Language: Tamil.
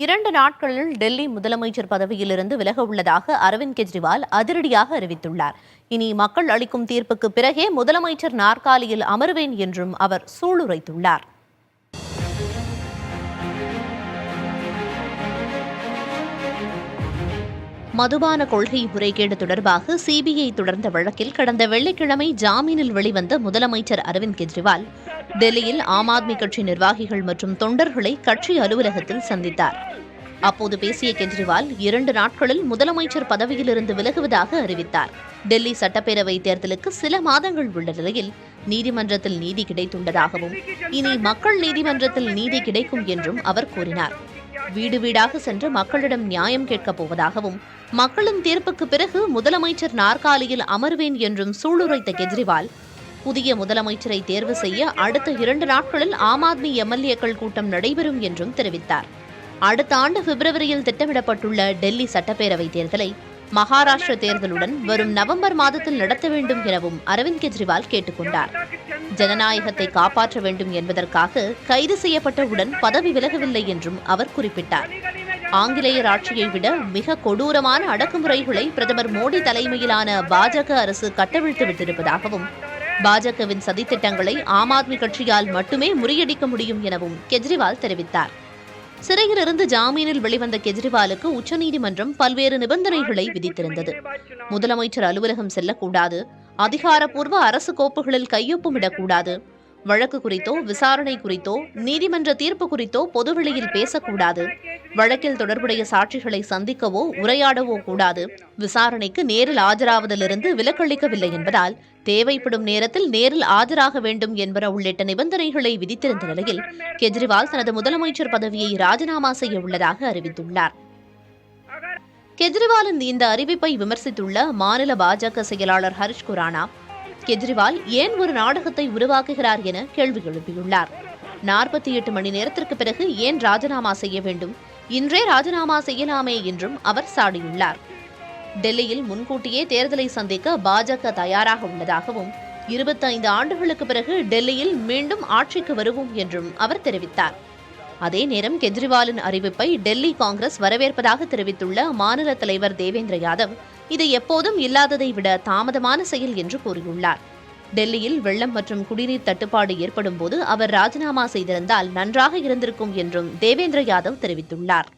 2 நாட்களில் டெல்லி முதலமைச்சர் பதவியிலிருந்து விலக உள்ளதாக அரவிந்த் கெஜ்ரிவால் அதிரடியாக அறிவித்துள்ளார். இனி மக்கள் அளிக்கும் தீர்ப்புக்கு பிறகே முதலமைச்சர் நாற்காலியில் அமர்வேன் என்றும் அவர் சூளுரைத்துள்ளார். மதுபான கொள்கை முறைகேடு தொடர்பாக சிபிஐ தொடர்ந்த வழக்கில் கடந்த வெள்ளிக்கிழமை ஜாமீனில் வெளிவந்த முதலமைச்சர் அரவிந்த் கெஜ்ரிவால் டெல்லியில் ஆம் ஆத்மி கட்சி நிர்வாகிகள் மற்றும் தொண்டர்களை கட்சி அலுவலகத்தில் சந்தித்தார். அப்போது பேசிய கெஜ்ரிவால் 2 நாட்களில் முதலமைச்சர் பதவியிலிருந்து விலகுவதாக அறிவித்தார். டெல்லி சட்டப்பேரவை தேர்தலுக்கு சில மாதங்கள் உள்ள நிலையில் நீதிமன்றத்தில் நீதி கிடைத்துள்ளதாகவும் இனி மக்கள் நீதிமன்றத்தில் நீதி கிடைக்கும் என்றும் அவர் கூறினார். வீடு வீடாக சென்று மக்களிடம் நியாயம் கேட்கப் போவதாகவும் மக்களின் தீர்ப்புக்கு பிறகு முதலமைச்சர் நாற்காலியில் அமர்வேன் என்றும் சூளுரைத்த கெஜ்ரிவால் புதிய முதலமைச்சரை தேர்வு செய்ய அடுத்த 2 நாட்களில் ஆம் ஆத்மி எம்எல்ஏக்கள் கூட்டம் நடைபெறும் என்றும் தெரிவித்தார். அடுத்த ஆண்டு பிப்ரவரியில் திட்டமிடப்பட்டுள்ள டெல்லி சட்டப்பேரவை தேர்தலை மகாராஷ்டிர தேர்தலுடன் வரும் நவம்பர் மாதத்தில் நடத்த வேண்டும் எனவும் அரவிந்த் கெஜ்ரிவால் கேட்டுக்கொண்டார். ஜனநாயகத்தை காப்பாற்ற வேண்டும் என்பதற்காக கைது செய்யப்பட்டவுடன் பதவி விலகவில்லை என்றும் அவர் குறிப்பிட்டார். ஆங்கிலேயர் ஆட்சியை விட மிக கொடூரமான அடக்குமுறைகளை பிரதமர் மோடி தலைமையிலான பாஜக அரசு கட்டவிழ்த்து விட்டிருப்பதாகவும் பாஜகவின் சதித்திட்டங்களை ஆம் ஆத்மி கட்சியால் மட்டுமே முறியடிக்க முடியும் எனவும் கெஜ்ரிவால் தெரிவித்தார். சிறையிலிருந்து ஜாமீனில் வெளிவந்த கெஜ்ரிவாலுக்கு உச்சநீதிமன்றம் பல்வேறு நிபந்தனைகளை விதித்திருந்தது. முதலமைச்சர் அலுவலகம் செல்லக்கூடாது, அதிகாரப்பூர்வ அரசு கோப்புகளில் கையொப்பமிடக்கூடாது, வழக்கு குறித்தோ விசாரணை குறித்தோ நீதிமன்ற தீர்ப்பு குறித்தோ பொதுவெளியில் பேசக்கூடாது, வழக்கில் தொடர்புடைய சாட்சிகளை சந்திக்கவோ உரையாடவோ கூடாது, விசாரணைக்கு நேரில் ஆஜராவதிலிருந்து விலக்களிக்கவில்லை என்பதால் தேவைப்படும் நேரத்தில் நேரில் ஆஜராக வேண்டும் என்பன உள்ளிட்ட நிபந்தனைகளை விதித்திருந்த நிலையில் கெஜ்ரிவால் தனது முதலமைச்சர் பதவியை ராஜினாமா செய்ய உள்ளதாக அறிவித்துள்ளார். கெஜ்ரிவாலின் இந்த அறிவிப்பை விமர்சித்துள்ள மாநில பாஜக செயலாளர் ஹரிஷ் குரானா கெஜ்ரிவால் ஏன் ஒரு நாடகத்தை உருவாக்குகிறார் என கேள்வி எழுப்பியுள்ளார். 48 மணி நேரத்திற்கு பிறகு ஏன் ராஜினாமா செய்ய வேண்டும், இன்றே ராஜினாமா செய்யலாமே என்றும் அவர் சாடியுள்ளார். டெல்லியில் முன்கூட்டியே தேர்தலை சந்திக்க பாஜக தயாராக உள்ளதாகவும் 25 ஆண்டுகளுக்கு பிறகு டெல்லியில் மீண்டும் ஆட்சிக்கு வருவோம் என்றும் அவர் தெரிவித்தார். அதே நேரம் கெஜ்ரிவாலின் அறிவிப்பை டெல்லி காங்கிரஸ் வரவேற்பதாக தெரிவித்துள்ள மாநில தலைவர் தேவேந்திர யாதவ் இது எப்போதும் இல்லாததை விட தாமதமான செயல் என்று கூறியுள்ளார். டெல்லியில் வெள்ளம் மற்றும் குடிநீர் தட்டுப்பாடு ஏற்படும் போது அவர் ராஜினாமா செய்திருந்தால் நன்றாக இருந்திருக்கும் என்றும் தேவேந்திர யாதவ் தெரிவித்துள்ளார்.